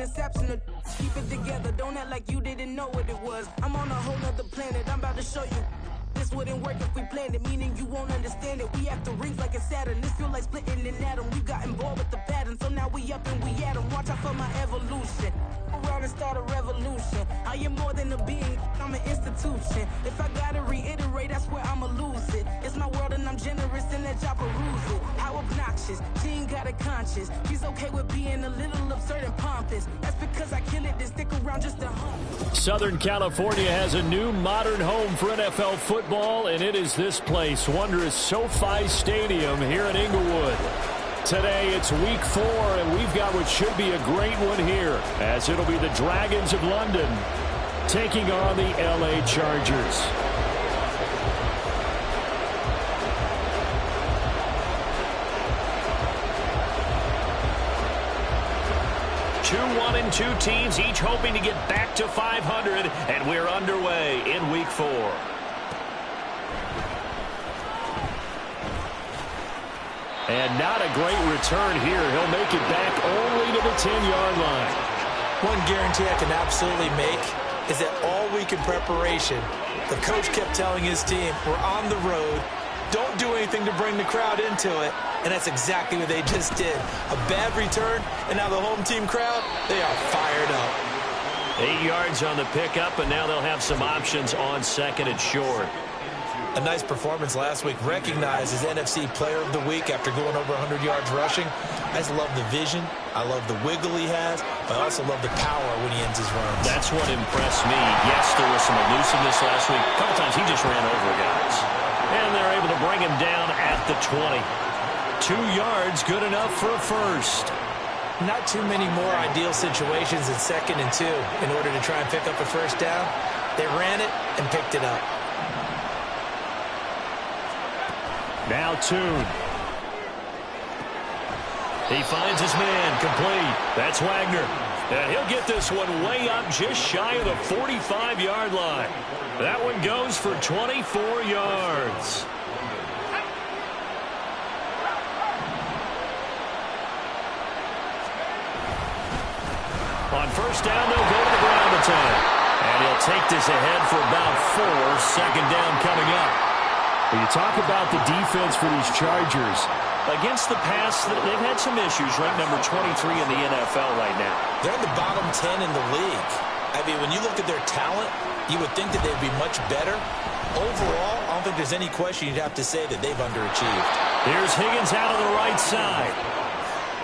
exceptional. Keep it together, don't act like you didn't know what it was. I'm on a whole nother planet, I'm about to show you. This wouldn't work if we planned it, meaning you won't understand it. We have to rings like a Saturn. This feel like splitting an atom. We got involved with the pattern, so now we up and we at 'em. Watch out for my evolution. Around and start a revolution. I am more than a being, I'm an institution. If I gotta reiterate, that's where I'ma lose it. It's my world and I'm generous and let y'all peruse it. How obnoxious, she ain't got a conscience. She's okay with being a little absurd and pompous. That's because I kill it, then stick around just to hump. Southern California has a new modern home for NFL football, and it is this place, wondrous SoFi Stadium here in Inglewood. Today it's week 4, and we've got what should be a great one here, as it'll be the Dragons of London taking on the LA Chargers. Two 1-2 teams, each hoping to get back to 500, and we're underway in week 4. And not a great return here. He'll make it back only to the 10-yard line. One guarantee I can absolutely make is that all week in preparation, the coach kept telling his team, we're on the road, don't do anything to bring the crowd into it. And that's exactly what they just did. A bad return, and now the home team crowd, they are fired up. 8 yards on the pickup, and now they'll have some options on second and short. A nice performance last week, recognized as NFC Player of the Week after going over 100 yards rushing. I just love the vision. I love the wiggle he has, but I also love the power when he ends his runs. That's what impressed me. Yes, there was some elusiveness last week. A couple times he just ran over guys. And they're able to bring him down at the 20. 2 yards, good enough for a first. Not too many more ideal situations in 2nd and 2 in order to try and pick up a first down. They ran it and picked it up. Now Tune. He finds his man, complete. That's Wagner. And he'll get this one way up just shy of the 45-yard line. That one goes for 24 yards. On first down, they'll go to the ground attack. And he'll take this ahead for about 4. Second down coming up. When you talk about the defense for these Chargers, against the pass, they've had some issues. Ranked number 23 in the NFL right now. They're in the bottom 10 in the league. I mean, when you look at their talent, you would think that they'd be much better. Overall, I don't think there's any question you'd have to say that they've underachieved. Here's Higgins out on the right side.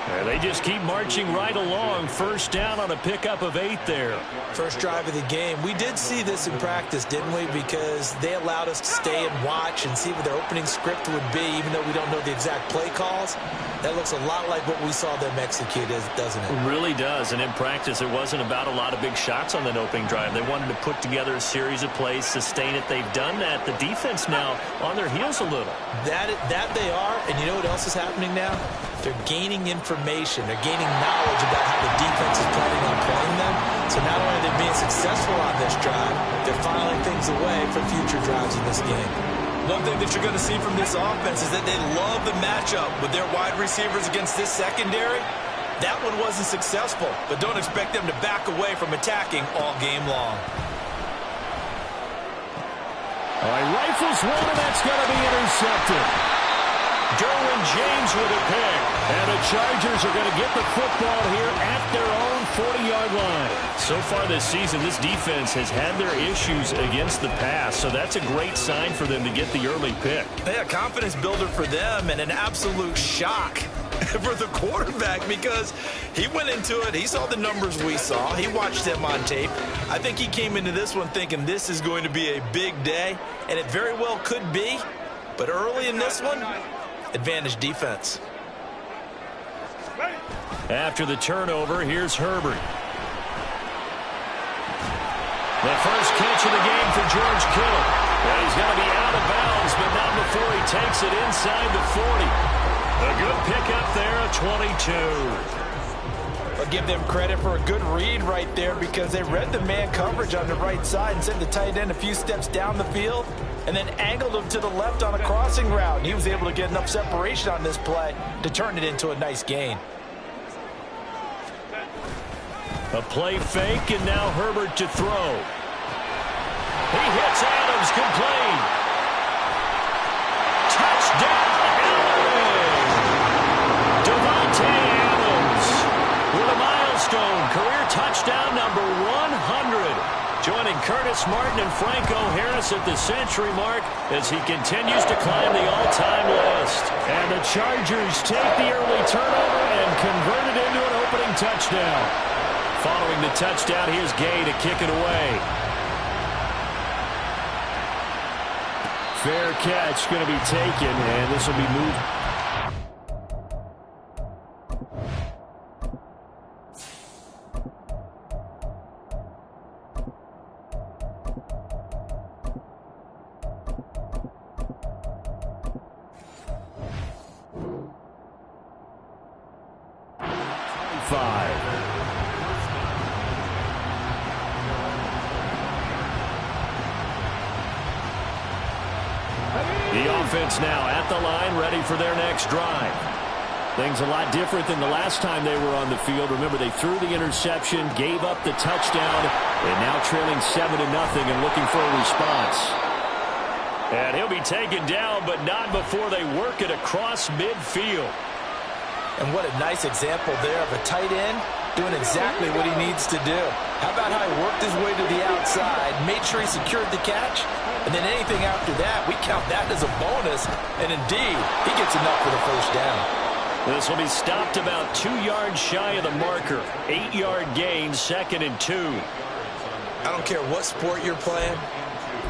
And they just keep marching right along. First down on a pickup of 8 there. First drive of the game. We did see this in practice, didn't we? Because they allowed us to stay and watch and see what their opening script would be, even though we don't know the exact play calls. That looks a lot like what we saw them execute, doesn't it? It really does. And in practice, it wasn't about a lot of big shots on that opening drive. They wanted to put together a series of plays, sustain it. They've done that. The defense now on their heels a little. That they are. And you know what else is happening now? They're gaining information. They're gaining knowledge about how the defense is planning on playing them. So not only are they being successful on this drive, they're filing things away for future drives in this game. One thing that you're going to see from this offense is that they love the matchup with their wide receivers against this secondary. That one wasn't successful, but don't expect them to back away from attacking all game long. All right, rifles one, and that's going to be intercepted. Derwin James with a pick. And the Chargers are going to get the football here at their own 40-yard line. So far this season, this defense has had their issues against the pass, so that's a great sign for them to get the early pick. Yeah, confidence builder for them and an absolute shock for the quarterback because he went into it. He saw the numbers we saw. He watched them on tape. I think he came into this one thinking this is going to be a big day, and it very well could be. But early in this one, advantage defense. After the turnover, here's Herbert. The first catch of the game for George Kittle. And he's going to be out of bounds, but not before he takes it inside the 40. A good pickup there at 22. I'll give them credit for a good read right there because they read the man coverage on the right side and sent the tight end a few steps down the field and then angled him to the left on a crossing route. He was able to get enough separation on this play to turn it into a nice gain. A play fake, and now Herbert to throw. He hits Adams, complete. Touchdown, Illinois! Devontae Adams with a milestone career touchdown number 100. Joining Curtis Martin and Franco Harris at the century mark as he continues to climb the all-time list. And the Chargers take the early turnover and convert it into an opening touchdown. Following the touchdown, here's Gay to kick it away. Fair catch going to be taken, and this will be moved. The offense now at the line, ready for their next drive. Things a lot different than the last time they were on the field. Remember, they threw the interception, gave up the touchdown, and now trailing 7-0 and looking for a response. And he'll be taken down, but not before they work it across midfield. And what a nice example there of a tight end doing exactly what he needs to do. How about how he worked his way to the outside, made sure he secured the catch, and then anything after that, we count that as a bonus. And indeed, he gets enough for the first down. This will be stopped about 2 yards shy of the marker. 8-yard gain, 2nd and 2. I don't care what sport you're playing.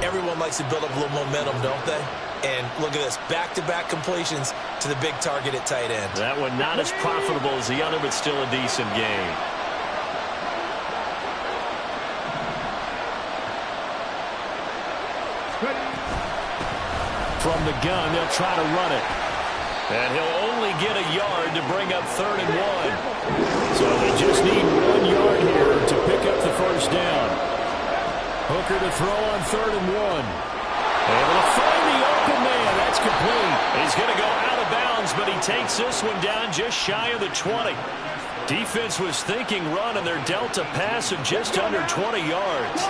Everyone likes to build up a little momentum, don't they? And look at this, back-to-back completions to the big target at tight end. That one not as profitable as the other, but still a decent game. From the gun, they'll try to run it. And he'll only get a yard to bring up 3rd and 1. So they just need 1 yard here to pick up the first down. Hooker to throw on 3rd and 1. Able to find the open man. That's complete. He's going to go out of bounds, but he takes this one down just shy of the 20. Defense was thinking run, and they're dealt a pass of just under 20 yards.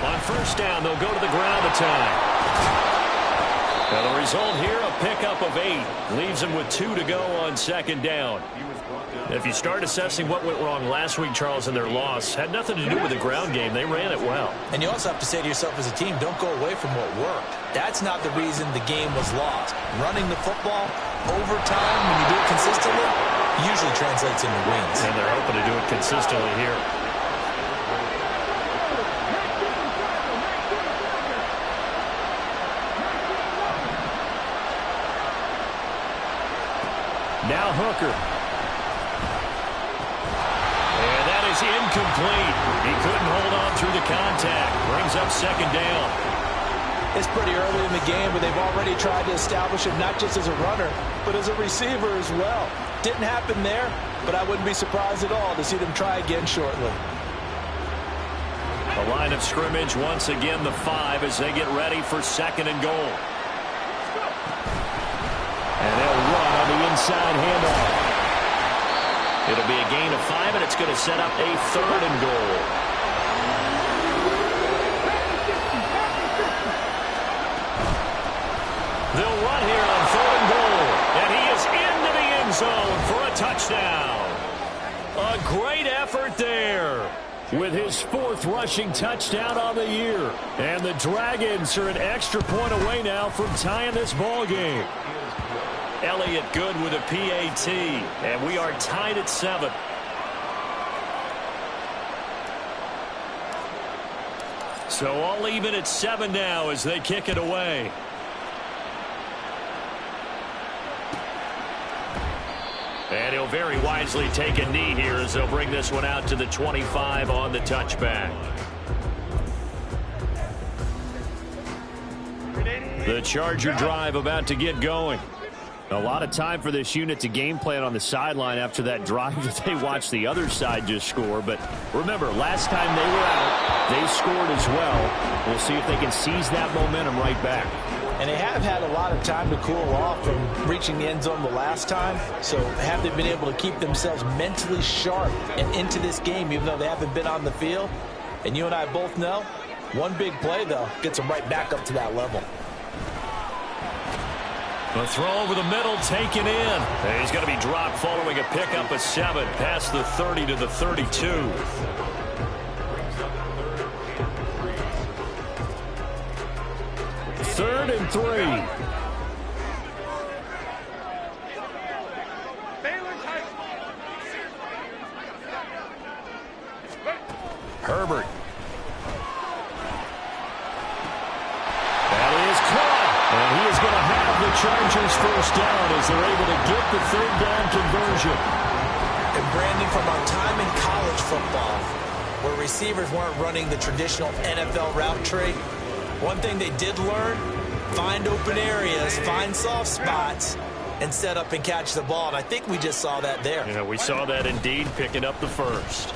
On first down, they'll go to the ground a time. Now the result here, a pickup of 8. Leaves them with 2 to go on 2nd down. If you start assessing what went wrong last week, Charles, in their loss, had nothing to do with the ground game. They ran it well. And you also have to say to yourself as a team, don't go away from what worked. That's not the reason the game was lost. Running the football over time, when you do it consistently, usually translates into wins. And they're hoping to do it consistently here. Now Hooker. And that is incomplete. He couldn't hold on through the contact. Brings up 2nd down. It's pretty early in the game, but they've already tried to establish him not just as a runner, but as a receiver as well. Didn't happen there, but I wouldn't be surprised at all to see them try again shortly. The line of scrimmage once again the 5 as they get ready for 2nd and goal. And they'll run on the inside handoff. It'll be a gain of 5, and it's going to set up a 3rd and goal. They'll run here on 3rd and goal. And he is into the end zone for a touchdown. A great effort there with his 4th rushing touchdown on the year. And the Dragons are an extra point away now from tying this ball game. Elliott good with a PAT, and we are tied at 7. So all even at 7 now as they kick it away. And he'll very wisely take a knee here as they'll bring this one out to the 25 on the touchback. The Charger drive about to get going. A lot of time for this unit to game plan on the sideline after that drive that they watched the other side just score. But remember, last time they were out, they scored as well. We'll see if they can seize that momentum right back. And they have had a lot of time to cool off from reaching the end zone the last time. So have they been able to keep themselves mentally sharp and into this game, even though they haven't been on the field? And you and I both know, one big play, though, gets them right back up to that level. The throw over the middle, taken in. He's going to be dropped following a pickup of 7 past the 30 to the 32. Third and 3. Herbert. That is caught. And he is going to have the Chargers first down as they're able to get the third down conversion. And Brandon, from our time in college football, where receivers weren't running the traditional NFL route tree, one thing they did learn, find open areas, find soft spots, and set up and catch the ball. And I think we just saw that there. Yeah, we saw that indeed, picking up the first.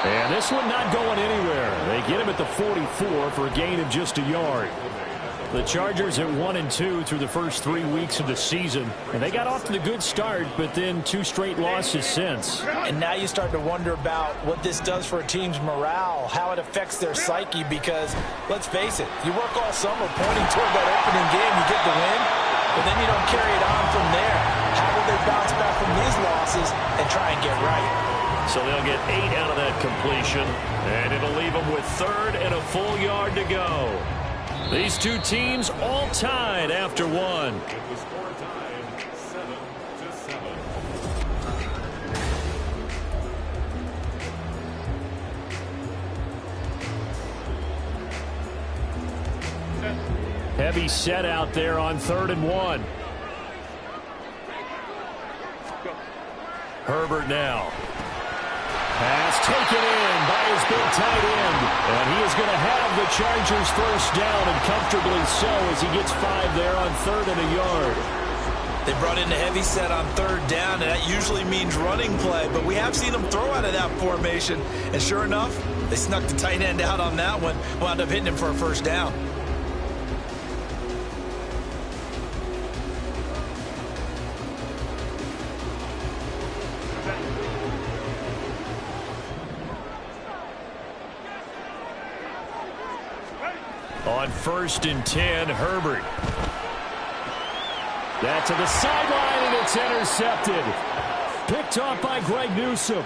And this one not going anywhere. They get him at the 44 for a gain of just a yard. The Chargers at 1-2 through the first 3 weeks of the season. And they got off to the good start, but then 2 straight losses since. And now you start to wonder about what this does for a team's morale, how it affects their psyche, because, let's face it, you work all summer pointing toward that opening game, you get the win, but then you don't carry it on from there. How will they bounce back from these losses and try and get right? So they'll get 8 out of that completion, and it'll leave them with 3rd and a full yard to go. These two teams all tied after 1. Heavy set out there on 3rd and 1. Herbert now. Pass taken in by his big tight end. And he is going to have the Chargers first down, and comfortably so, as he gets 5 there on 3rd and a yard. They brought in a heavy set on 3rd down, and that usually means running play. But we have seen them throw out of that formation. And sure enough, they snuck the tight end out on that one, wound up hitting him for a first down. On 1st and 10, Herbert. That to the sideline, and it's intercepted. Picked off by Greg Newsome.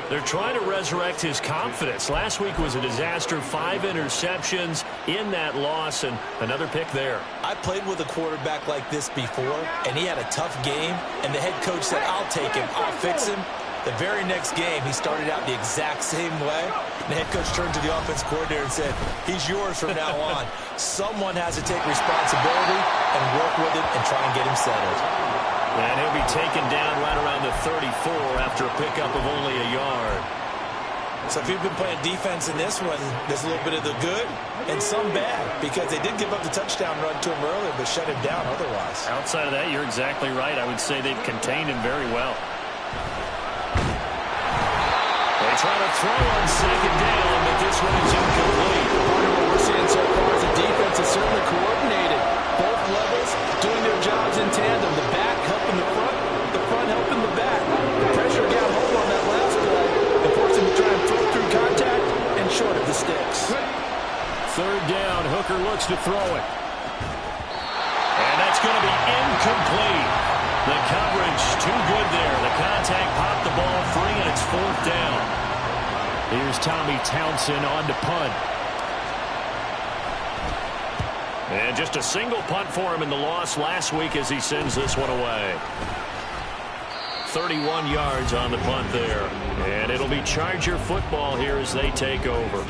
They're trying to resurrect his confidence. Last week was a disaster. 5 interceptions in that loss, and another pick there. I played with a quarterback like this before, and he had a tough game, and the head coach said, I'll take him, I'll fix him. The very next game, he started out the exact same way. The head coach turned to the offense coordinator and said, he's yours from now on. Someone has to take responsibility and work with it and try and get him settled. And he'll be taken down right around the 34 after a pickup of only a yard. So if you've been playing defense in this one, there's a little bit of the good and some bad, because they did give up the touchdown run to him earlier, but shut him down otherwise. Outside of that, you're exactly right. I would say they've contained him very well. They try to throw on 2nd down, but this one is incomplete. Part of what we're seeing so far is the defense is certainly coordinated. Both levels doing their jobs in tandem. The back helping the front helping the back. The pressure got hold on that last play and forced him to try and throw through contact and short of the sticks. 3rd down, Hooker looks to throw it. And that's going to be incomplete. The coverage too good there. The contact popped the ball free, and it's 4th down. Here's Tommy Townsend on to punt. And just a single punt for him in the loss last week as he sends this one away. 31 yards on the punt there. And it'll be Charger football here as they take over.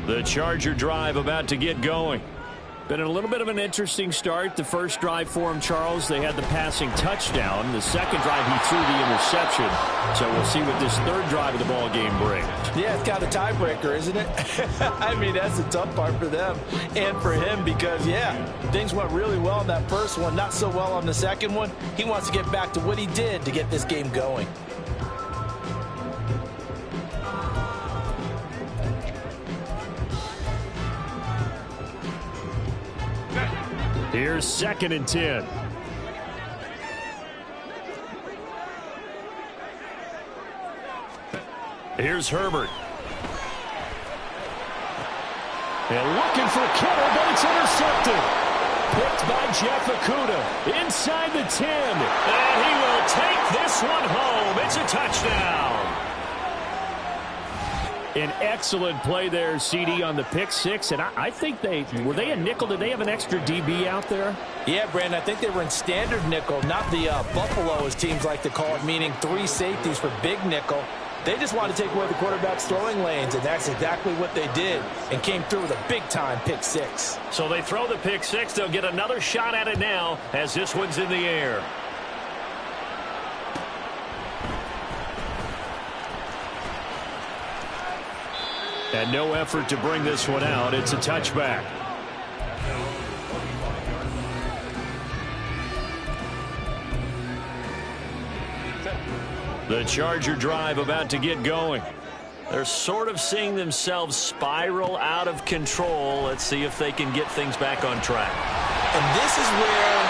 The Charger drive about to get going. Been a little bit of an interesting start. The first drive for him, Charles, they had the passing touchdown. The second drive, he threw the interception. So we'll see what this third drive of the ball game brings. Yeah, it's kind of a tiebreaker, isn't it? I mean, that's the tough part for them and for him because, yeah, things went really well in that first one, not so well on the second one. He wants to get back to what he did to get this game going. Here's 2nd and 10. Here's Herbert. And looking for Kittle, but it's intercepted. Picked by Jeff Okudah inside the 10. And he will take this one home. It's a touchdown. An excellent play there, CD, on the pick six. And I think were they a nickel? Did they have an extra DB out there? Yeah, Brandon, I think they were in standard nickel, not the Buffalo, as teams like to call it, meaning 3 safeties for big nickel. They just wanted to take away the quarterback's throwing lanes, and that's exactly what they did and came through with a big-time pick six. So they throw the pick six. They'll get another shot at it now as this one's in the air. And no effort to bring this one out. It's a touchback. The Charger drive about to get going. They're sort of seeing themselves spiral out of control. Let's see if they can get things back on track. And this is where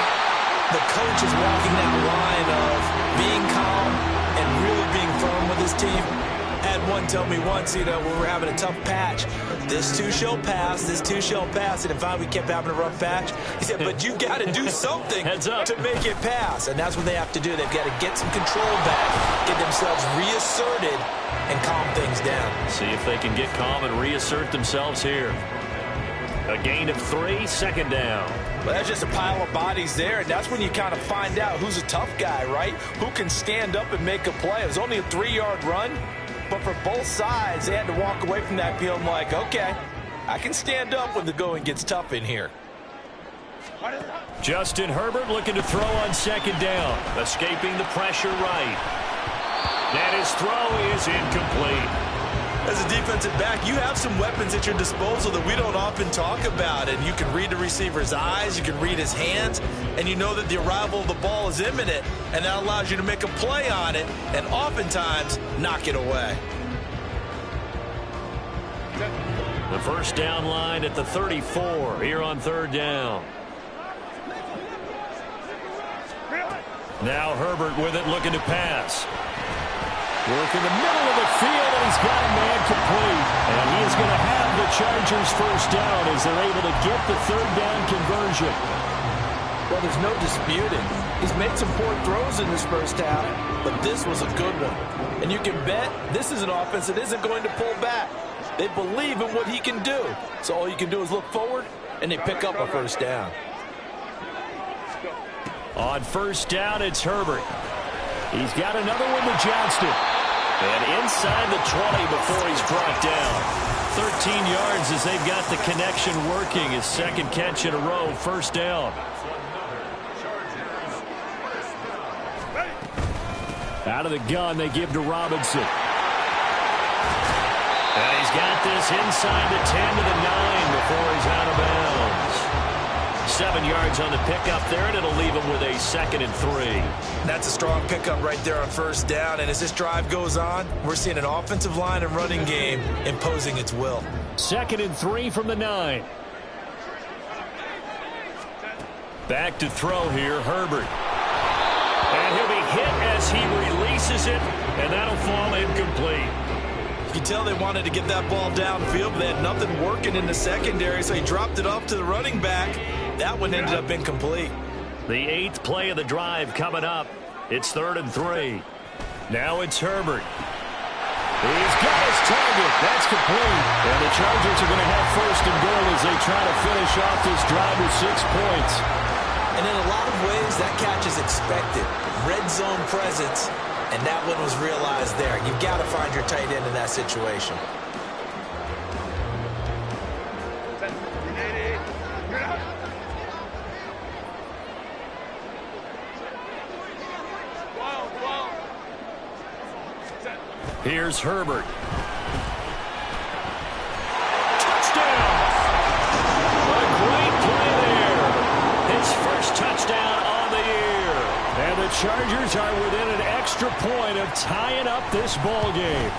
the coach is walking that line of being calm and really being firm with his team. I had one tell me once, when we're having a tough patch, this too shall pass, this too shall pass. And if we kept having a rough patch, he said, but you got to do something to make it pass. And that's what they have to do. They've got to get some control back, get themselves reasserted, and calm things down. See if they can get calm and reassert themselves here. A gain of 3, 2nd down. Well, that's just a pile of bodies there, and that's when you kind of find out who's a tough guy, right? Who can stand up and make a play. It was only a 3-yard run. But for both sides, they had to walk away from that feeling like, okay, I can stand up when the going gets tough in here. Justin Herbert looking to throw on 2nd down. Escaping the pressure right. And his throw is incomplete. As a defensive back, you have some weapons at your disposal that we don't often talk about. And you can read the receiver's eyes, you can read his hands, and you know that the arrival of the ball is imminent, and that allows you to make a play on it and oftentimes knock it away. The first down line at the 34 here on 3rd down. Now Herbert with it, looking to pass. Work in the middle of the field, and he's got a man complete. And he is going to have the Chargers first down as they're able to get the 3rd down conversion. Well, there's no disputing. He's made some poor throws in this first half, but this was a good one. And you can bet this is an offense that isn't going to pull back. They believe in what he can do. So all you can do is look forward, and they pick up a first down. On 1st down, it's Herbert. He's got another one to Johnston. And inside the 20 before he's brought down. 13 yards as they've got the connection working. His 2nd catch in a row, 1st down. Out of the gun, they give to Robinson. And he's got this inside the 10 to the 9 before he's out of bounds. 7 yards on the pickup there, and it'll leave him with a 2nd and 3. That's a strong pickup right there on 1st down. And as this drive goes on, we're seeing an offensive line and running game imposing its will. 2nd and 3 from the 9. Back to throw here, Herbert. And he'll be hit as he releases it, and that'll fall incomplete. You can tell they wanted to get that ball downfield, but they had nothing working in the secondary, so he dropped it off to the running back. That one ended up incomplete. The 8th play of the drive coming up. It's 3rd and 3. Now it's Herbert. He's got his target. That's complete. And the Chargers are going to have 1st and goal as they try to finish off this drive with 6 points. And in a lot of ways, that catch is expected. Red zone presence, and that one was realized there. You've got to find your tight end in that situation. You're out. Here's Herbert. Touchdown! A great play there. His first touchdown on the year. And the Chargers are within an extra point of tying up this ball game.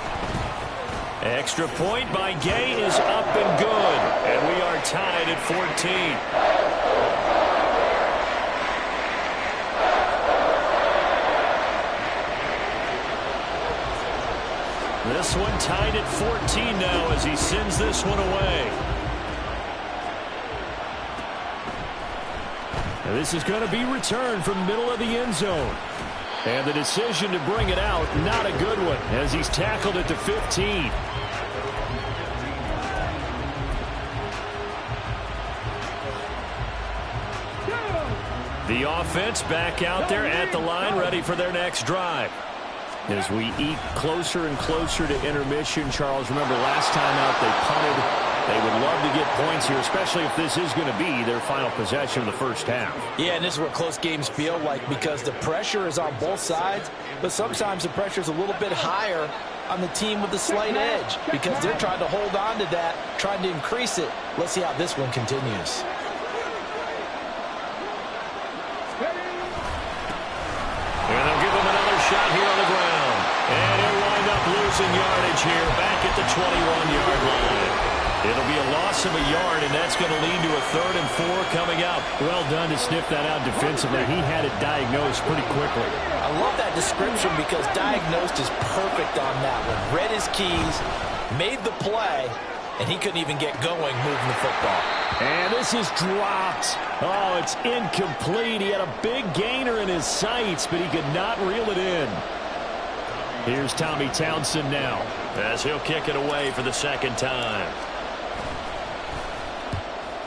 Extra point by Gay is up and good. And we are tied at 14. This one tied at 14 now as he sends this one away. Now this is going to be returned from the middle of the end zone. And the decision to bring it out, not a good one, as he's tackled at the 15. The offense back out there at the line, ready for their next drive. As we eat closer and closer to intermission, Charles, remember last time out they punted. They would love to get points here, especially if this is going to be their final possession of the first half. Yeah, and this is what close games feel like because the pressure is on both sides, but sometimes the pressure is a little bit higher on the team with the slight edge because they're trying to hold on to that, trying to increase it. Let's see how this one continues. And they'll give him another shot here on the ground. And he'll wind up losing yardage here back at the 21-yard line. It'll be a loss of a yard, and that's going to lead to a 3rd and 4 coming up. Well done to sniff that out defensively. He had it diagnosed pretty quickly. I love that description because diagnosed is perfect on that one. Read his keys, made the play, and he couldn't even get going moving the football. And this is dropped. Oh, it's incomplete. He had a big gainer in his sights, but he could not reel it in. Here's Tommy Townsend now as he'll kick it away for the second time.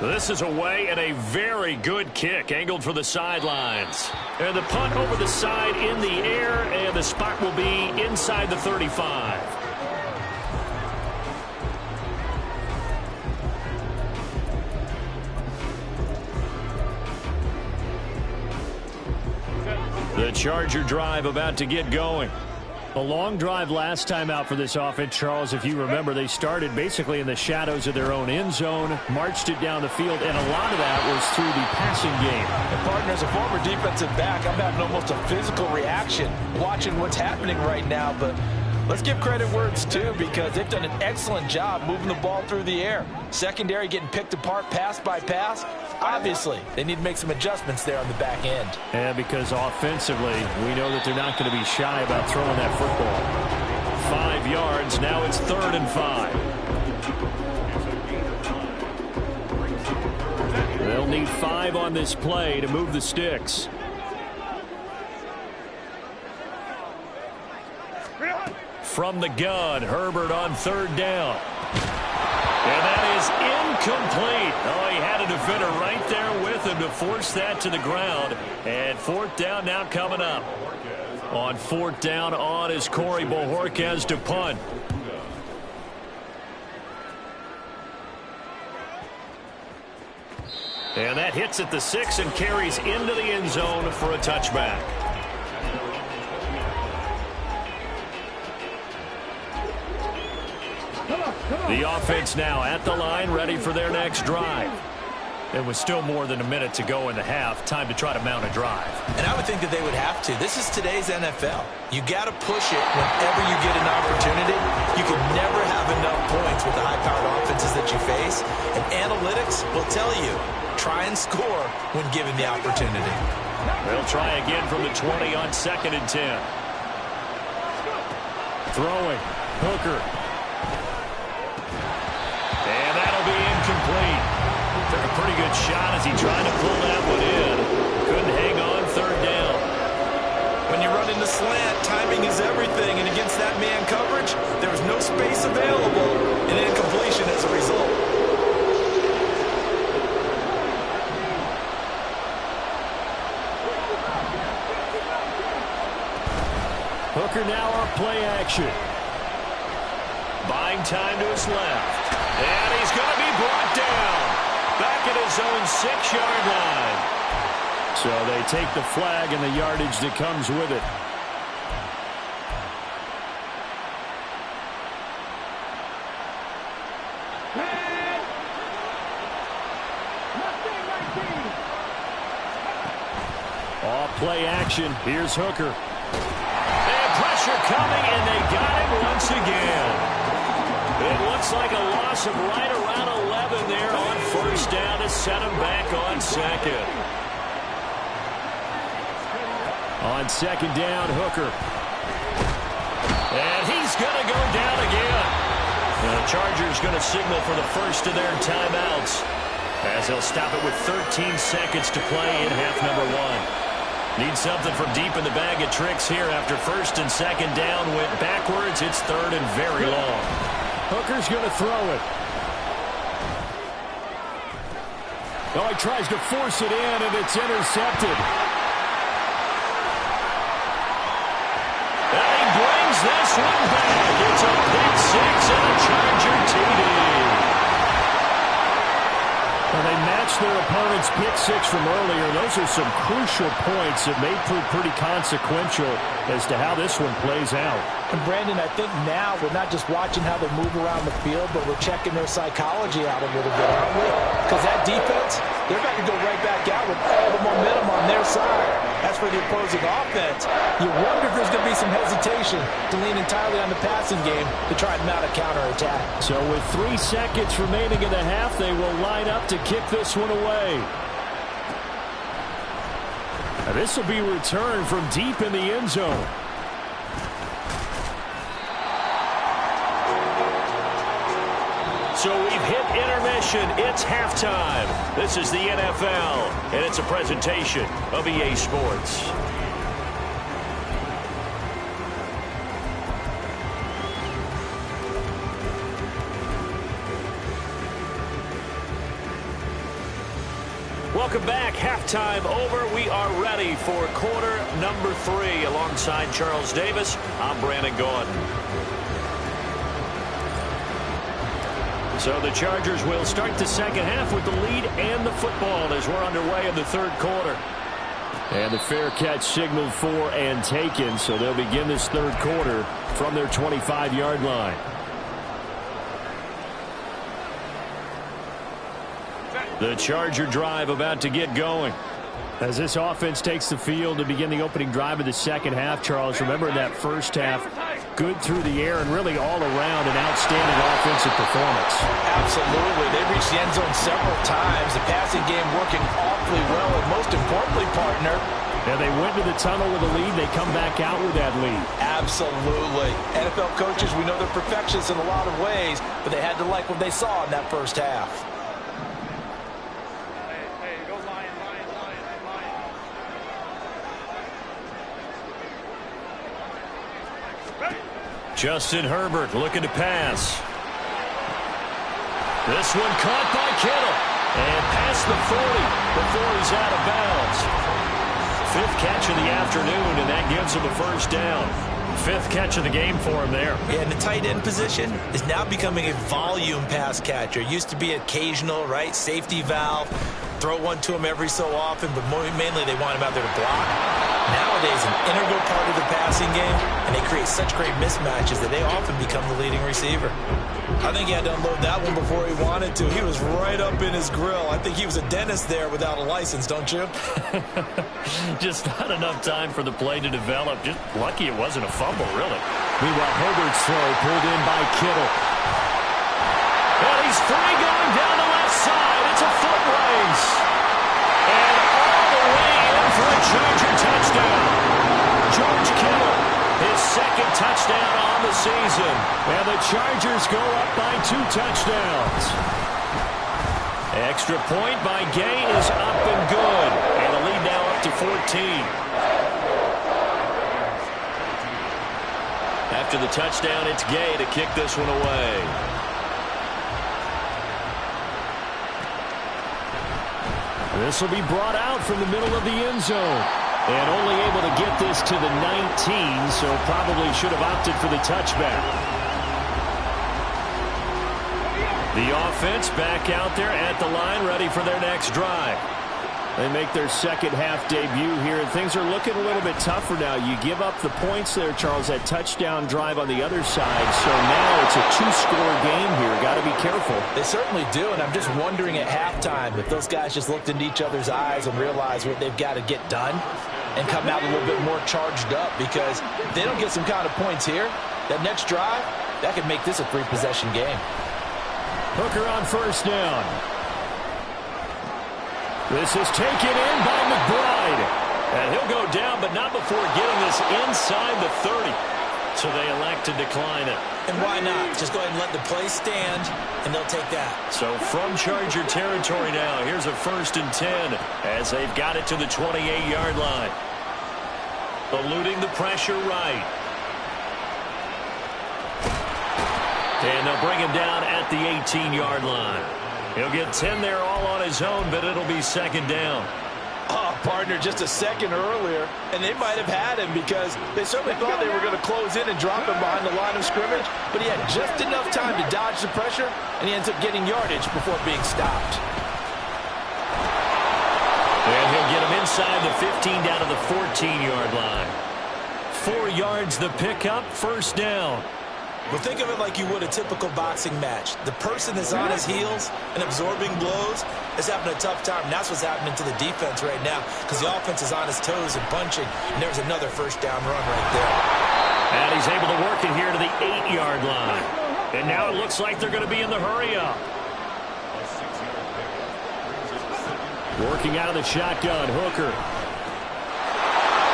This is away and a very good kick angled for the sidelines. And the punt over the side in the air, and the spot will be inside the 35. The Charger drive about to get going. A long drive last time out for this offense, Charles. If you remember, they started basically in the shadows of their own end zone, marched it down the field, and a lot of that was through the passing game. And partner, as a former defensive back, I'm having almost a physical reaction watching what's happening right now, but let's give credit where it's due because they've done an excellent job moving the ball through the air. Secondary getting picked apart pass by pass. Obviously, they need to make some adjustments there on the back end. Yeah, because offensively, we know that they're not going to be shy about throwing that football. 5 yards, now it's 3rd and 5. They'll need 5 on this play to move the sticks. From the gun, Herbert on 3rd down. And that is incomplete. Oh, he had a defender right there with him to force that to the ground. And 4th down now coming up. On 4th down on is Corey Bojorquez to punt. And that hits at the 6 and carries into the end zone for a touchback. The offense now at the line, ready for their next drive. There was still more than a minute to go in the half. Time to try to mount a drive. And I would think that they would have to. This is today's NFL. You got to push it whenever you get an opportunity. You can never have enough points with the high-powered offenses that you face. And analytics will tell you, try and score when given the opportunity. They'll try again from the 20 on 2nd and 10. Throwing. Hooker. And that'll be incomplete. Took a pretty good shot as he tried to pull that one in. Couldn't hang on 3rd down. When you run into slant, timing is everything. And against that man coverage, there was no space available. And incompletion as a result. Hooker now on play action. Buying time to his left. And he's going to be brought down. Back at his own 6-yard line. So they take the flag and the yardage that comes with it. play action. Here's Hooker. And pressure coming, and they got him once again. It looks like a loss of right around 11 there on first down to set him back on second. On second down, Hooker. And he's going to go down again. The Chargers going to signal for the first of their timeouts, as they'll stop it with 13 seconds to play in half number 1. Need something from deep in the bag of tricks here after first and second down went backwards. It's third and very long. Hooker's going to throw it. Oh, he tries to force it in, and it's intercepted. And he brings this one back. It's a pick six and a Charger TD. Well, they matched their opponent's pick six from earlier. Those are some crucial points that may prove pretty consequential as to how this one plays out. And Brandon, I think now we're not just watching how they move around the field, but we're checking their psychology out a little bit, aren't we? Because that defense, they're about to go right back out with all the momentum on their side. As for the opposing offense, you wonder if there's going to be some hesitation to lean entirely on the passing game to try and mount a counterattack. So with 3 seconds remaining in the half, they will line up to kick this one away. Now this will be returned from deep in the end zone. So we've hit intermission. It's halftime. This is the NFL, and it's a presentation of EA Sports. Welcome back. Halftime over. We are ready for quarter number 3. Alongside Charles Davis, I'm Brandon Gordon. So the Chargers will start the second half with the lead and the football as we're underway in the third quarter. And the fair catch signaled for and taken, so they'll begin this third quarter from their 25-yard line. The Charger drive about to get going. As this offense takes the field to begin the opening drive of the second half, Charles, remember in that first half, good through the air and really all around an outstanding offensive performance. Absolutely. They reached the end zone several times. The passing game working awfully well, and most importantly, partner, and they went to the tunnel with a lead. They come back out with that lead. Absolutely. NFL coaches, we know they're perfectionists in a lot of ways, but they had to like what they saw in that first half. Justin Herbert looking to pass. This one caught by Kittle. And past the 40 before he's out of bounds. 5th catch of the afternoon, and that gives him a first down. 5th catch of the game for him there. Yeah, and the tight end position is now becoming a volume pass catcher. Used to be occasional, right? Safety valve. Throw one to him every so often, but mainly they want him out there to block. Nowadays, an integral part of the passing game, and they create such great mismatches that they often become the leading receiver. I think he had to unload that one before he wanted to. He was right up in his grill. I think he was a dentist there without a license, don't you? Just not enough time for the play to develop. Just lucky it wasn't a fumble, really. Meanwhile, Herbert's throw pulled in by Kittle. And he's free going down the left side. It's a foot race. And all the way in for a Charger touchdown. George Kittle, his 2nd touchdown on the season. And the Chargers go up by 2 touchdowns. Extra point by Gay is up and good. And the lead now up to 14. After the touchdown, it's Gay to kick this one away. This will be brought out from the middle of the end zone. And only able to get this to the 19, so probably should have opted for the touchback. The offense back out there at the line, ready for their next drive. They make their second half debut here, and things are looking a little bit tougher now. You give up the points there, Charles, that touchdown drive on the other side. So now it's a 2-score game here. Got to be careful. They certainly do, and I'm just wondering at halftime if those guys just looked into each other's eyes and realized what they've got to get done. and come out a little bit more charged up, because if they don't get some kind of points here, that next drive, that could make this a 3-possession game. Hooker on first down. This is taken in by McBride. And he'll go down, but not before getting this inside the 30. So they elect to decline it. And why not? Just go ahead and let the play stand, and they'll take that. So from Charger territory now, here's a 1st and 10 as they've got it to the 28-yard line. Eluding the pressure right. And they'll bring him down at the 18-yard line. He'll get 10 there all on his own, but it'll be 2nd down. Oh, partner, just a second earlier, and they might have had him, because they certainly thought they were going to close in and drop him behind the line of scrimmage, but he had just enough time to dodge the pressure, and he ends up getting yardage before being stopped. And he'll get him inside the 15 down to the 14-yard line. 4 yards the pickup, 1st down. Well, think of it like you would a typical boxing match. The person that's on his heels and absorbing blows is having a tough time. And that's what's happening to the defense right now, because the offense is on his toes and punching. And there's another 1st down run right there. And he's able to work it here to the 8-yard line. And now it looks like they're going to be in the hurry-up. Working out of the shotgun, Hooker.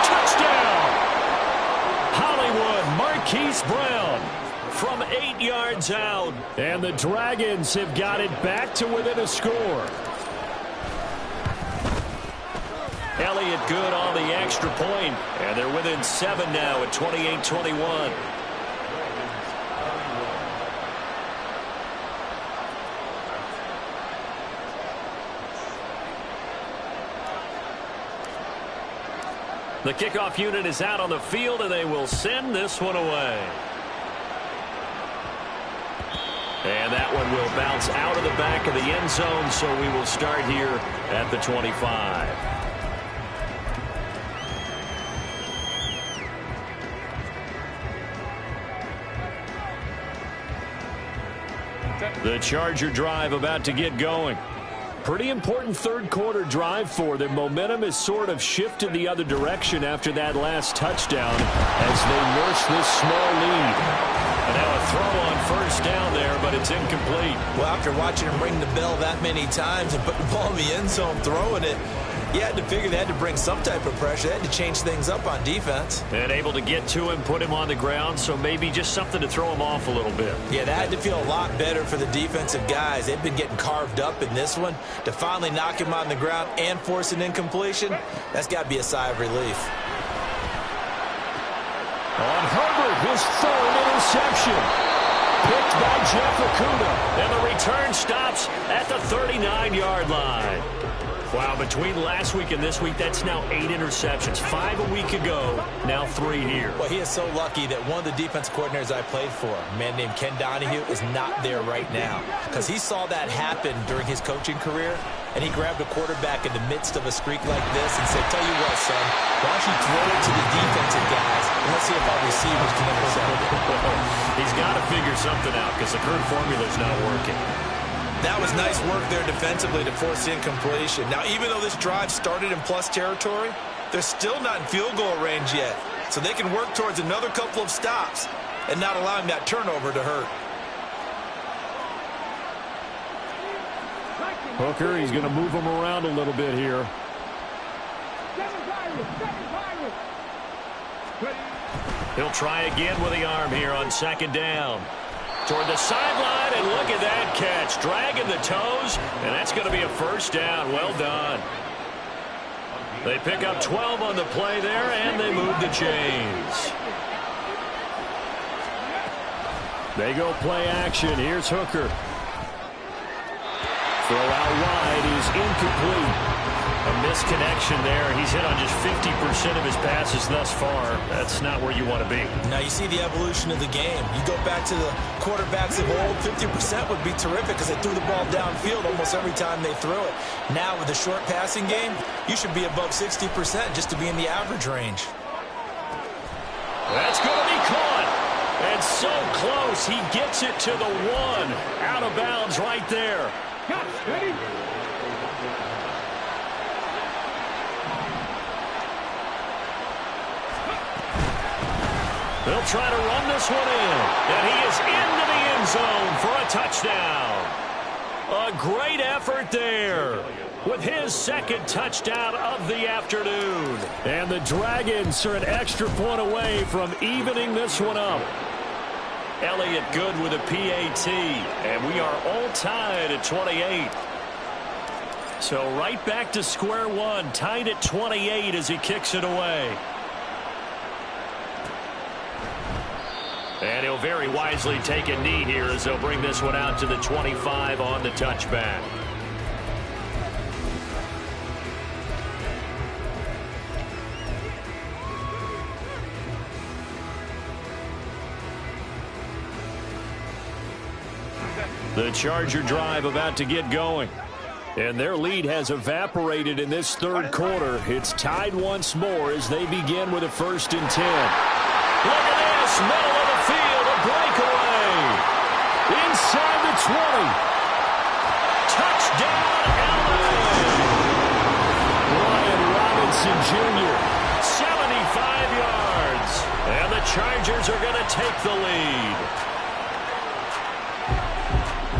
Touchdown! Hollywood Marquise Brown. From 8 yards out. And the Dragons have got it back to within a score. Elliott good on the extra point. And they're within 7 now at 28-21. The kickoff unit is out on the field, and they will send this one away. And that one will bounce out of the back of the end zone, so we will start here at the 25. The Charger drive about to get going. Pretty important 3rd quarter drive for them. Momentum has sort of shifted the other direction after that last touchdown as they nurse this small lead. And now a throw on 1st down there, but it's incomplete. Well, after watching him ring the bell that many times and put the ball in the end zone, throwing it, you had to figure they had to bring some type of pressure. They had to change things up on defense. And able to get to him, put him on the ground, so maybe just something to throw him off a little bit. Yeah, that had to feel a lot better for the defensive guys. They've been getting carved up in this one. To finally knock him on the ground and force an incompletion, that's got to be a sigh of relief. On Herbert, his 3rd interception. Picked by Jeff Okudah. And the return stops at the 39-yard line. Wow, between last week and this week, that's now 8 interceptions. 5 a week ago, now 3 here. Well, he is so lucky that one of the defense coordinators I played for, a man named Ken Donahue, is not there right now. Because he saw that happen during his coaching career, and he grabbed a quarterback in the midst of a streak like this and said, tell you what, son, why don't you throw it to the defensive guys, and let's see if our receivers can intercept it. He's got to figure something out because the current formula's not working. That was nice work there defensively to force incompletion. Now, even though this drive started in plus territory, they're still not in field goal range yet. So they can work towards another couple of stops and not allowing that turnover to hurt. Hooker, he's going to move him around a little bit here. He'll try again with the arm here on 2nd down. Toward the sideline, and look at that catch. Dragging the toes, and that's going to be a 1st down. Well done. They pick up 12 on the play there, and they move the chains. They go play action. Here's Hooker. Throw out wide is incomplete. A misconnection there. He's hit on just 50% of his passes thus far. That's not where you want to be. Now you see the evolution of the game. You go back to the quarterbacks of old, 50% would be terrific because they threw the ball downfield almost every time they threw it. Now with the short passing game, you should be above 60% just to be in the average range. That's going to be caught. And so close. He gets it to the 1. Out of bounds right there. Ready? They'll try to run this one in. And he is into the end zone for a touchdown. A great effort there with his second touchdown of the afternoon. And the Dragons are an extra point away from evening this one up. Elliott good with a PAT. And we are all tied at 28. So right back to square one, tied at 28 as he kicks it away. And he'll very wisely take a knee here as they'll bring this one out to the 25 on the touchback. The Charger drive about to get going. And their lead has evaporated in this third quarter. It's tied once more as they begin with a 1st and 10. Look at this, middle of the field, a breakaway. Inside the 20. Touchdown, LA. Brian Robinson Jr., 75 yards. And the Chargers are going to take the lead.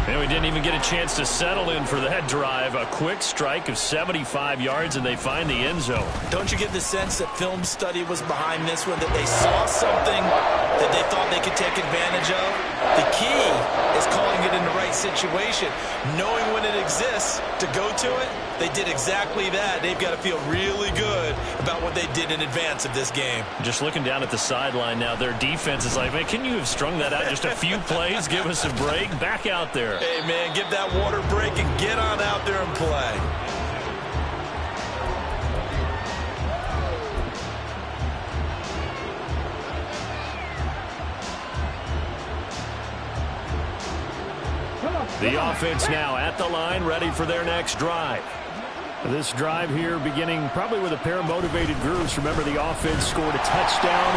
And we didn't even get a chance to settle in for that drive. A quick strike of 75 yards, and they find the end zone. Don't you get the sense that film study was behind this one, that they saw something that they thought they could take advantage of? The key is calling it in the right situation. Knowing when it exists to go to it, they did exactly that. They've got to feel really good about what they did in advance of this game. Just looking down at the sideline now, their defense is like, man, can you have strung that out just a few plays? Give us a break. Back out there. Hey, man, give that water break and get on out there and play. The offense now at the line, ready for their next drive. This drive here beginning probably with a pair of motivated groups. Remember, the offense scored a touchdown.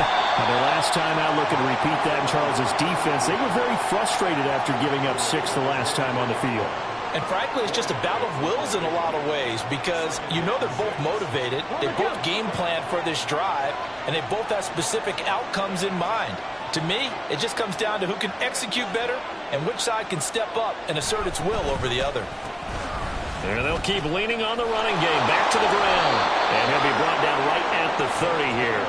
Their last time out, looking to repeat that in Charles's defense. They were very frustrated after giving up 6 the last time on the field. And frankly, it's just a battle of wills in a lot of ways because you know they're both motivated. They both game plan for this drive, and they both have specific outcomes in mind. To me, it just comes down to who can execute better and which side can step up and assert its will over the other. And they'll keep leaning on the running game. Back to the ground. And he'll be brought down right at the 30 here.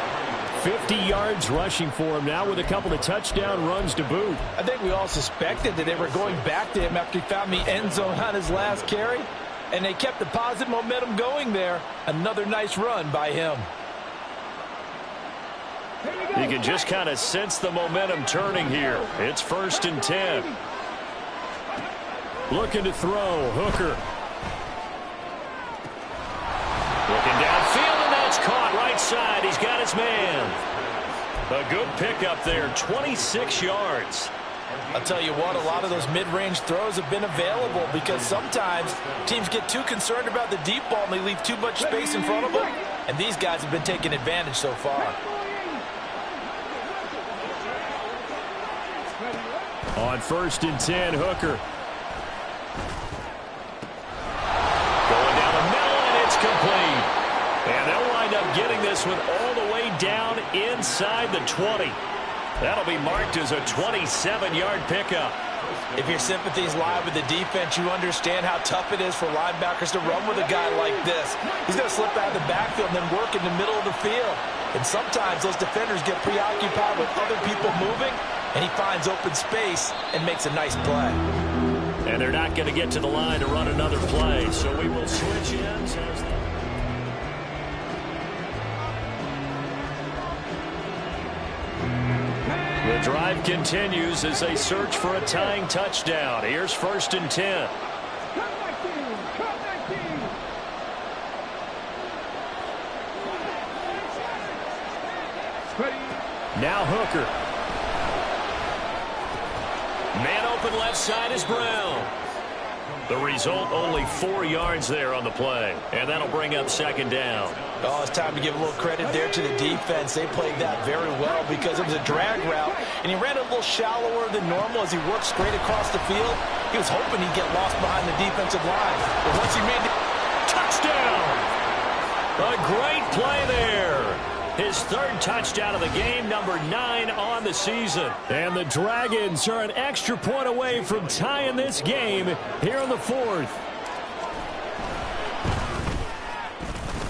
50 yards rushing for him now with a couple of touchdown runs to boot. I think we all suspected that they were going back to him after he found the end zone on his last carry. And they kept the positive momentum going there. Another nice run by him. You can just kind of sense the momentum turning here. It's 1st and 10. Looking to throw. Hooker. Looking downfield, and that's caught right side. He's got his man. A good pickup there, 26 yards. I'll tell you what, a lot of those mid-range throws have been available because sometimes teams get too concerned about the deep ball and they leave too much space in front of them. And these guys have been taking advantage so far. On 1st and 10, Hooker. Complete. And they'll wind up getting this one all the way down inside the 20. That'll be marked as a 27-yard pickup. If your sympathies lie with the defense, you understand how tough it is for linebackers to run with a guy like this. He's going to slip out of the backfield and then work in the middle of the field. And sometimes those defenders get preoccupied with other people moving, and he finds open space and makes a nice play. And they're not going to get to the line to run another play, so we will switch ends. The drive continues as they search for a tying touchdown. Here's 1st and 10. Now Hooker. Man open left side is Brown. The result, only 4 yards there on the play. And that'll bring up 2nd down. Oh, it's time to give a little credit there to the defense. They played that very well because it was a drag route, and he ran a little shallower than normal as he worked straight across the field. He was hoping he'd get lost behind the defensive line. But once he made the touchdown! A great play there. His third touchdown of the game, number 9 on the season. And the Dragons are an extra point away from tying this game here in the 4th.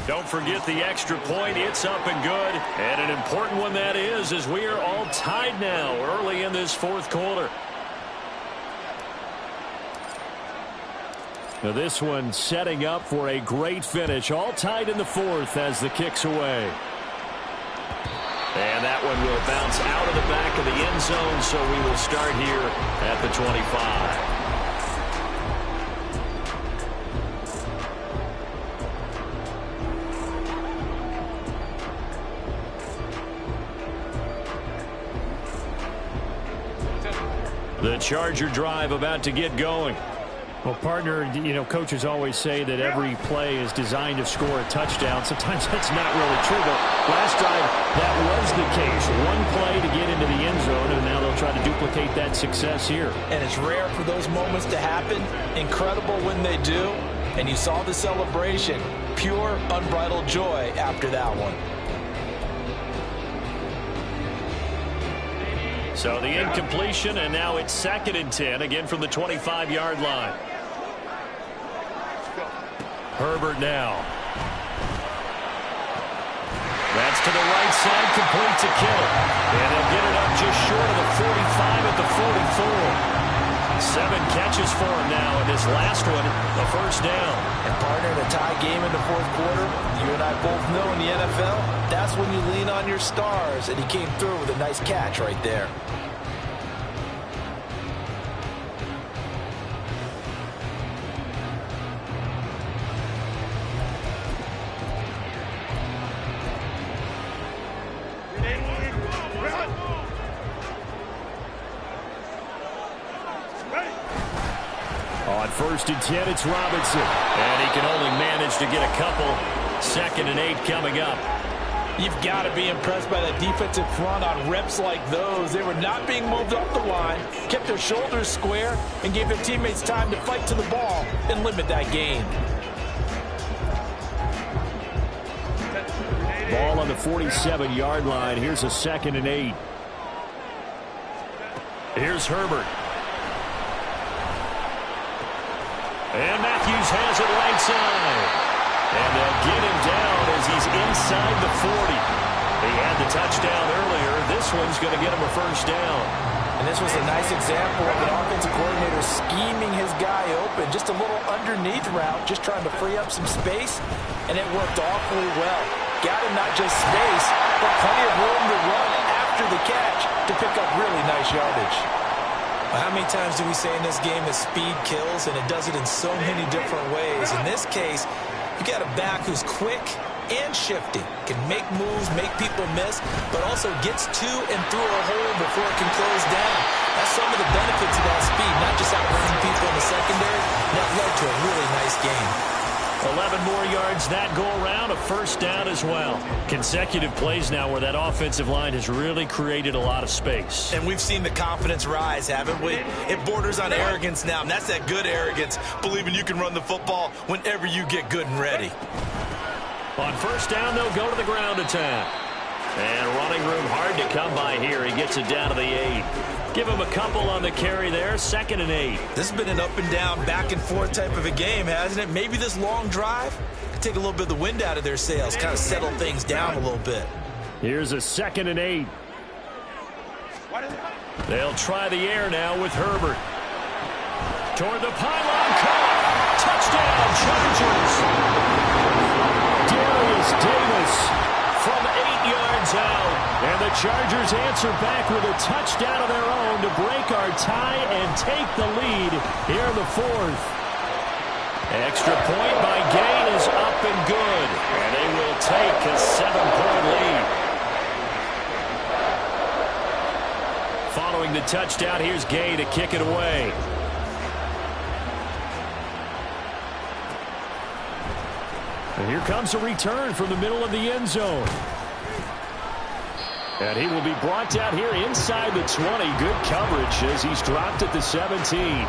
Don't forget the extra point. It's up and good. And an important one that is, as we are all tied now early in this 4th quarter. Now this one setting up for a great finish. All tied in the 4th as the kick's away. And that one will bounce out of the back of the end zone, so we will start here at the 25. The Charger drive about to get going. Well, partner, you know, coaches always say that every play is designed to score a touchdown. Sometimes that's not really true, but last drive that was the case. One play to get into the end zone, and now they'll try to duplicate that success here. And it's rare for those moments to happen. Incredible when they do. And you saw the celebration. Pure, unbridled joy after that one. So the incompletion, and now it's 2nd and 10, again from the 25-yard line. Herbert now. That's to the right side, complete to Kittle. And they'll get it up just short of the 45 at the 44. 7 catches for him now, and this last one, a first down. And partner, in a tie game in the 4th quarter, you and I both know in the NFL, that's when you lean on your stars, and he came through with a nice catch right there. On 1st and 10, it's Robinson. And he can only manage to get a couple. 2nd and 8 coming up. You've got to be impressed by that defensive front on reps like those. They were not being moved off the line, kept their shoulders square, and gave their teammates time to fight to the ball and limit that gain. Ball on the 47-yard line. Here's a 2nd and 8. Here's Herbert. And Matthews has it right side. And they'll get him down as he's inside the 40. He had the touchdown earlier. This one's going to get him a first down. And this was a nice example of an offensive coordinator scheming his guy open. Just a little underneath route, just trying to free up some space. And it worked awfully well. Got him not just space, but plenty of room to run after the catch to pick up really nice yardage. How many times do we say in this game that speed kills, and it does it in so many different ways? In this case, you got a back who's quick and shifty, can make moves, make people miss, but also gets to and through a hole before it can close down. That's some of the benefits of that speed, not just outrunning people in the secondary. That led to a really nice game. 11 more yards that go around, a first down as well. Consecutive plays now where that offensive line has really created a lot of space. And we've seen the confidence rise, haven't we? It borders on arrogance now, and that's that good arrogance, believing you can run the football whenever you get good and ready. On first down, they'll go to the ground attack. And running room hard to come by here. He gets it down to the 8. Give him a couple on the carry there. 2nd and 8. This has been an up and down, back and forth type of a game, hasn't it? Maybe this long drive could take a little bit of the wind out of their sails, kind of settle things down a little bit. Here's a 2nd and 8. They'll try the air now with Herbert. Toward the pylon, caught. Touchdown, Chargers. Darius Davis from 8 yards out. And the Chargers answer back with a touchdown of their own to break our tie and take the lead here in the 4th. Extra point by Gay is up and good. And they will take a 7-point lead. Following the touchdown, here's Gay to kick it away. And here comes a return from the middle of the end zone. And he will be brought down here inside the 20. Good coverage as he's dropped at the 17.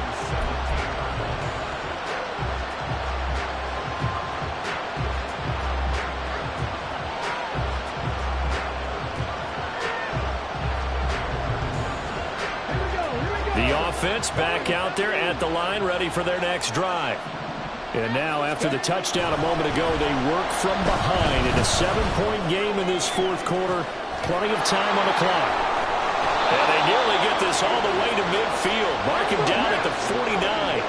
offense back out there at the line, ready for their next drive. And now, after the touchdown a moment ago, they work from behind in a 7-point game in this fourth quarter. Plenty of time on the clock. And they nearly get this all the way to midfield. Mark him down at the 49.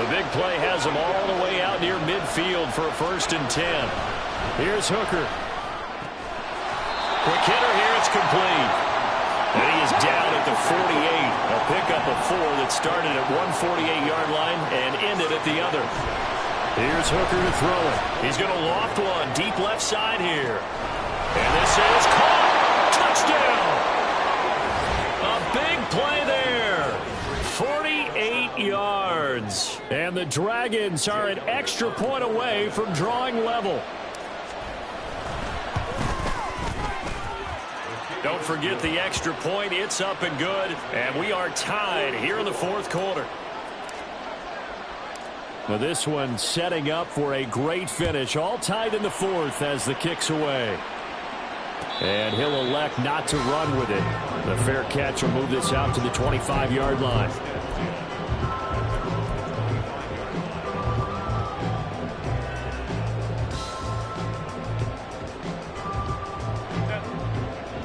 The big play has them all the way out near midfield for a 1st and 10. Here's Hooker. Quick hitter here, it's complete. And he is down at the 48. A pickup of 4 that started at 148-yard line and ended at the other. Here's Hooker to throw it. He's going to loft one deep left side here. And this is caught. Touchdown. A big play there. 48 yards. And the Dragons are an extra point away from drawing level. Don't forget the extra point. It's up and good. And we are tied here in the fourth quarter. Well, this one setting up for a great finish. All tied in the fourth as the kick's away. And he'll elect not to run with it. The fair catch will move this out to the 25-yard line.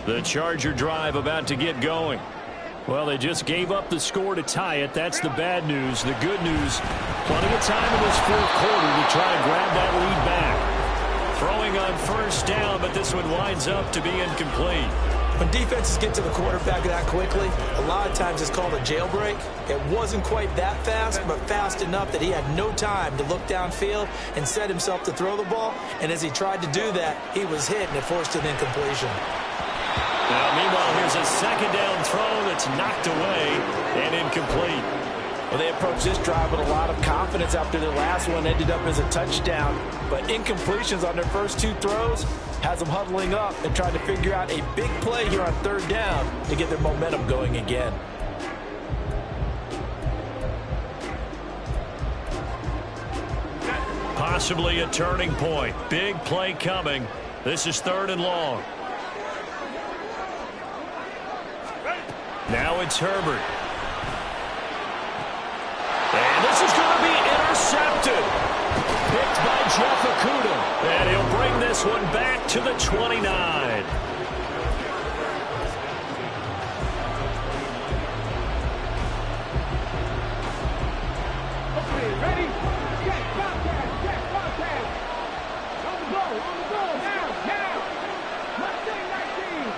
The Charger drive about to get going. Well, they just gave up the score to tie it. That's the bad news. The good news, plenty of time in this fourth quarter to try and grab that lead back. Throwing on 1st down, but this one winds up to be incomplete. When defenses get to the quarterback that quickly, a lot of times it's called a jailbreak. It wasn't quite that fast, but fast enough that he had no time to look downfield and set himself to throw the ball. And as he tried to do that, he was hit, and it forced an incompletion. Now, meanwhile, here's a 2nd down throw that's knocked away and incomplete. Well, they approached this drive with a lot of confidence after their last one ended up as a touchdown. But incompletions on their first 2 throws has them huddling up and trying to figure out a big play here on 3rd down to get their momentum going again. Possibly a turning point. Big play coming. This is 3rd and long. Now it's Herbert. And this is going to be intercepted. Picked by Jeff Okudah. And he'll bring this one back to the 29. Okay, ready? Check, broadcast. On the ball, now. Mustang 19.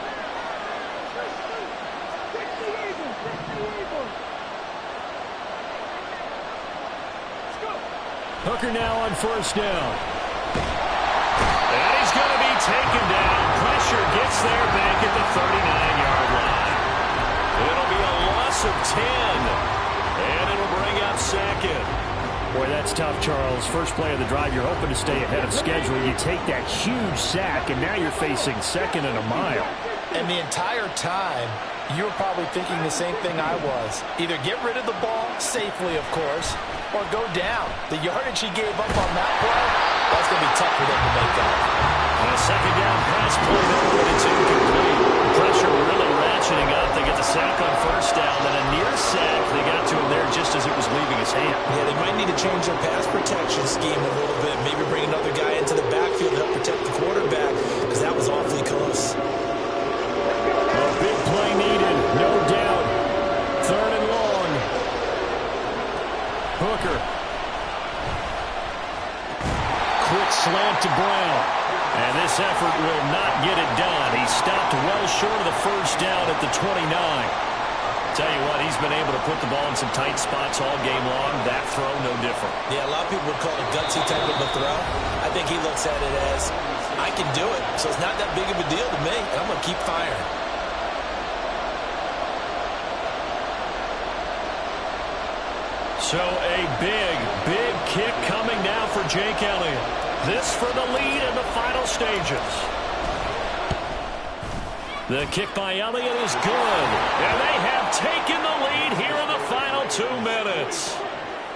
60 Eagles. Let's go. Hooker now on 1st down. And he's going to be taken down. Pressure gets there back at the 39-yard line. It'll be a loss of 10. And it'll bring up 2nd. Boy, that's tough, Charles. First play of the drive, you're hoping to stay ahead of schedule. You take that huge sack, and now you're facing 2nd and a mile. And the entire time, you were probably thinking the same thing I was. Either get rid of the ball, safely, of course, or go down. The yardage he gave up on that play, that's going to be tough for them to make up. And a 2nd down pass play there, but it's incomplete. Pressure really ratcheting up. They get the sack on 1st down, then a near sack. They got to him there just as it was leaving his hand. Yeah, they might need to change their pass protection scheme a little bit. Maybe bring another guy into the backfield to help protect the quarterback, because that was awfully close. A big play needed, no doubt. 3rd and long. Hooker. Quick slant to Brown. And this effort will not get it done. He stopped well short of the 1st down at the 29. Tell you what, he's been able to put the ball in some tight spots all game long. That throw, no different. Yeah, a lot of people would call it a gutsy type of a throw. I think he looks at it as, I can do it, so it's not that big of a deal to me, and I'm going to keep firing. So a big kick coming now for Jake Elliott. This for the lead in the final stages. The kick by Elliott is good. And they have taken the lead here in the final 2 minutes.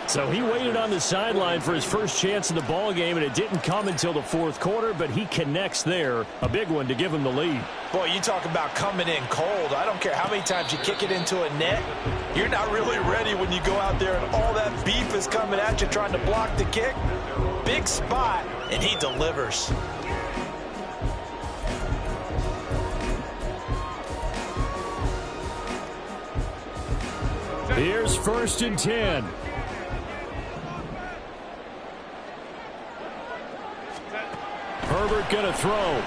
So he waited on the sideline for his first chance in the ball game, and it didn't come until the fourth quarter, but he connects there. A big one to give him the lead. Boy, you talk about coming in cold. I don't care how many times you kick it into a net. You're not really ready when you go out there and all that beef is coming at you trying to block the kick. Big spot, and he delivers. Here's 1st and 10. Herbert gonna throw.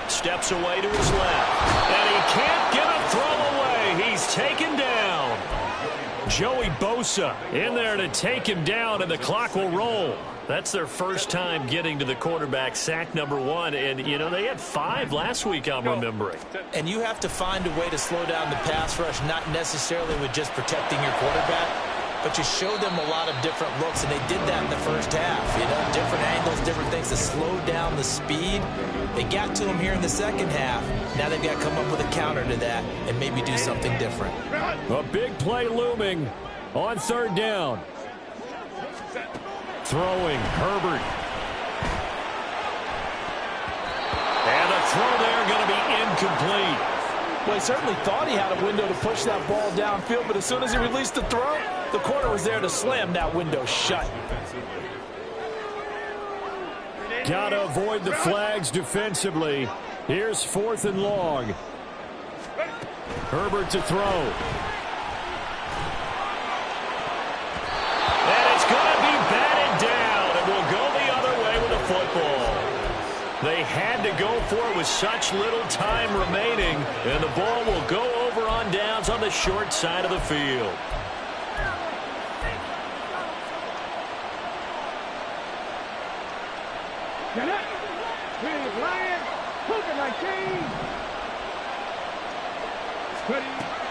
Steps away to his left. And he can't get a throw away. He's taken down. Joey Bosa in there to take him down, and the clock will roll. That's their first time getting to the quarterback, sack number 1. And, you know, they had 5 last week, I'm remembering. And you have to find a way to slow down the pass rush, not necessarily with just protecting your quarterback, but you show them a lot of different looks, and they did that in the first half. You know, different angles, different things to slow down the speed. They got to him here in the second half. Now they've got to come up with a counter to that and maybe do something different. A big play looming on 3rd down. Throwing, Herbert. And the throw there going to be incomplete. Well, he certainly thought he had a window to push that ball downfield, but as soon as he released the throw, the corner was there to slam that window shut. Got to avoid the flags defensively. Here's 4th and long. Herbert to throw. And it's going to be batted down, and will go the other way with the football. They had to go for it with such little time remaining, and the ball will go over on downs on the short side of the field.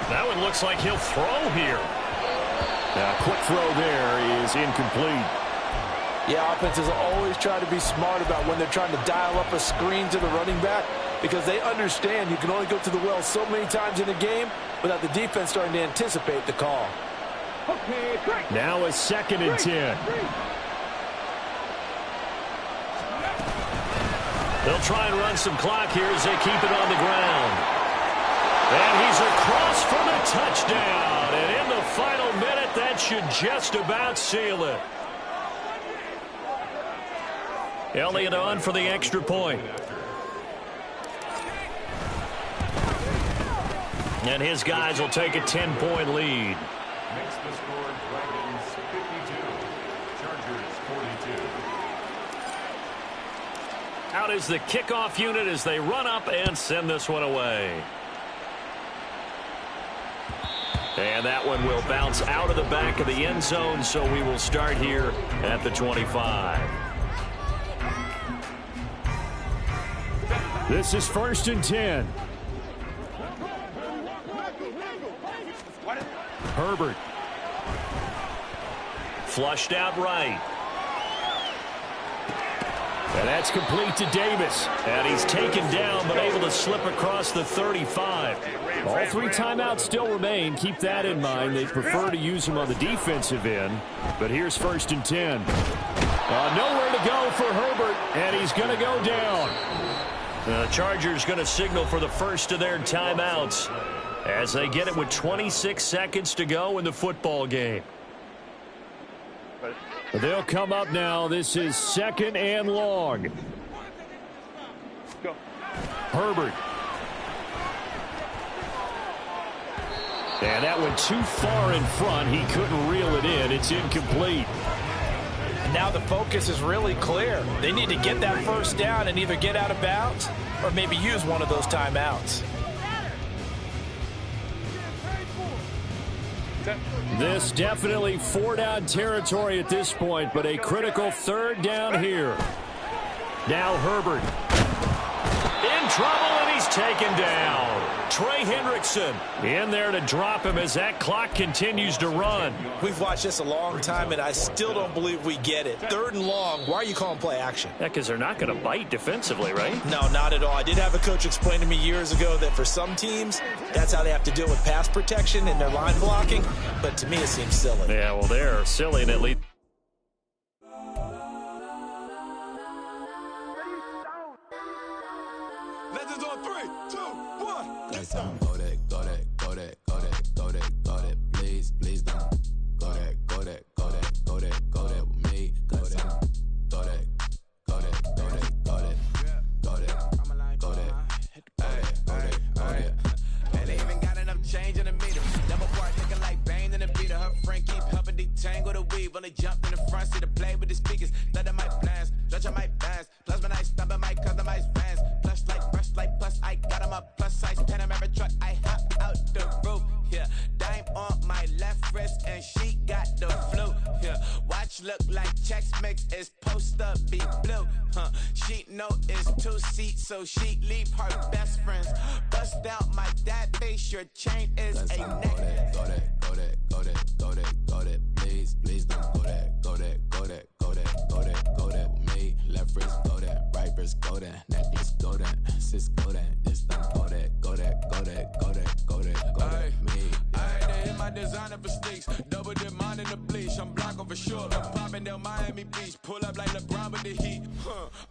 That one looks like he'll throw here. Now, quick throw there is incomplete. Yeah, offenses always try to be smart about when they're trying to dial up a screen to the running back, because they understand you can only go to the well so many times in a game without the defense starting to anticipate the call. Now a 2nd and 10. They'll try and run some clock here as they keep it on the ground. And he's across for the touchdown. And in the final minute, that should just about seal it. Elliott on for the extra point. And his guys will take a 10-point lead. Makes the score Dragons 52, Chargers 42. Out is the kickoff unit as they run up and send this one away. And that one will bounce out of the back of the end zone, so we will start here at the 25. This is 1st and 10. Herbert. Flushed out right. And that's complete to Davis. And he's taken down but able to slip across the 35. All 3 timeouts still remain. Keep that in mind. They prefer to use them on the defensive end. But here's 1st and 10. Nowhere to go for Herbert. And he's going to go down. The Chargers going to signal for the first of their timeouts as they get it with 26 seconds to go in the football game. They'll come up now. This is 2nd and long. Herbert. And that went too far in front. He couldn't reel it in. It's incomplete. Now the focus is really clear. They need to get that first down and either get out of bounds or maybe use one of those timeouts. This definitely 4-down territory at this point, but a critical 3rd down here. Now Herbert. In trouble, and he's taken down. Trey Hendrickson in there to drop him as that clock continues to run. We've watched this a long time, and I still don't believe we get it. 3rd and long. Why are you calling play action? Yeah, because they're not going to bite defensively, right? No, not at all. I did have a coach explain to me years ago that for some teams, that's how they have to deal with pass protection and their line blocking. But to me, it seems silly. Yeah, well, they're silly, and at least. Legends on 3, 2, 1. Let's go that, go that, go that, go that, go that, go that. Please, please don't. Go that, go that, go that, go that, go that with me. Go that, go that, go that, go that, go that, go that, go that, go that. And they even got enough change in the meter. Double part looking like Bane in the beater. Her friend keep helping detangle the weave. Only jumped in the front seat to play with the speakers. Thunder my plans, judge on my bands. Plasma night, stumble my customized fans. Plush like brush like plus. I got him a plus size Panamera truck. I hop out the roof. Yeah, dime on my left wrist and she got the flu. Yeah, watch look like Chex Mix is post up be blue. She know it's 2 seats, so she leave her best friends. Bust out my dad face. Your chain is Let's a go neck. that, go that, go that, go that, go that, go that. Please, please don't. Go that, go that, go that, go that, go that, go that with me. Left wrist go that, right wrist go that, necklace go that, sis go that, this don't go that, go that, go that, go that, go that, go that with me. They hit my designer for sneaks. Double dip mine in the bleach. I'm blocking for sure. I'm popping down Miami Beach. Pull up like LeBron with the heat.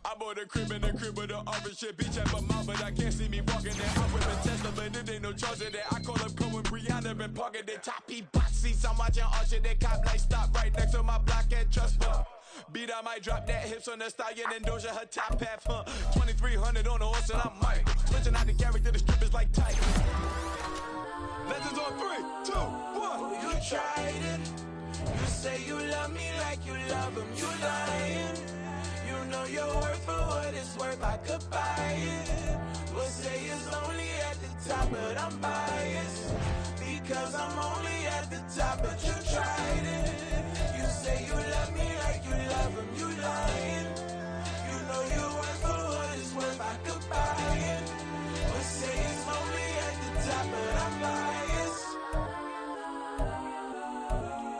I bought a crib in the crib with the office shit. Beach at my mouth, but I can't see me walking there. I'm with a Tesla, but it ain't no charge in there. I call up Cohen, Brianna, been parking their top box seats. I'm watching Archer, they cop like stop right next to my block and trust fund. Beat, I might drop that hips on the stallion and Doja her top half. 2300 on the horse and I'm Mike. Switching out the character, the strip is like tight. Legends on 3, 2, 1. You tried it. You say you love me like you love him. You lying. You know your worth for what it's worth. I could buy it. We'll say it's only at the top, but I'm biased because I'm only at the top. But you tried it. You say you love me like you love him. You lying. You know your worth for what it's worth. I could buy it. We'll say it's only at the top, but I'm biased.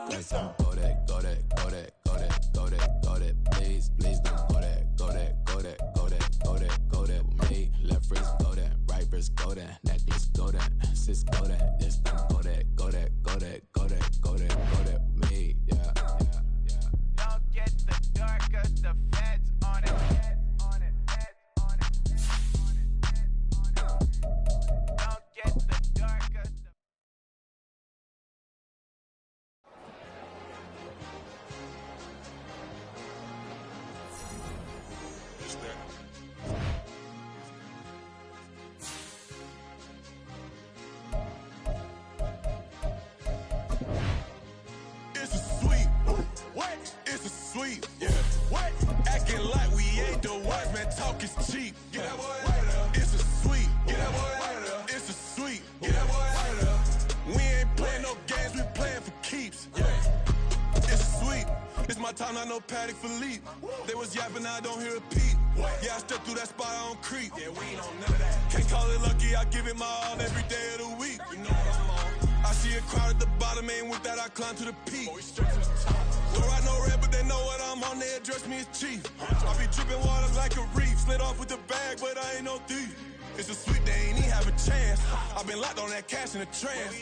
Let's go that, go that, go that, go that, go that, go that. Please, please don't. Go that, go that, go that, go that, go that, go that with me. Left wrist go that, right wrist go that, necklace go that, sis go that, this don't go that, go that, go that, go that, go that, go that with me. Yeah, yeah, yeah. Don't get the dark, cause the feds on it. On it, on it, on it, on it. Don't get the dark, cause the It's a sweet. What? It's a sweet. Yeah. What? Acting like we ain't the ones, man. Talk is cheap. Get that boy out of there. It's a sweet. Get that boy out of there. It's a sweet. Get that boy out of there. We ain't playing no games, we playing for keeps. Yeah. It's sweet. It's my time, not no Paddock Philippe. They was yapping, I don't hear a peep. Yeah, I step through that spot, I don't creep. Yeah, we ain't on none of that. Can't call it lucky, I give it my all every day of the week. You know what I'm on. I see a crowd at the bottom, ain't with that, I climb to the peak. Don't ride no red, but they know what I'm on, they address me as chief. I be dripping water like a reef, slid off with the bag, but I ain't no thief. It's a sweet, they ain't even have a chance. I've been locked on that cash in the trance.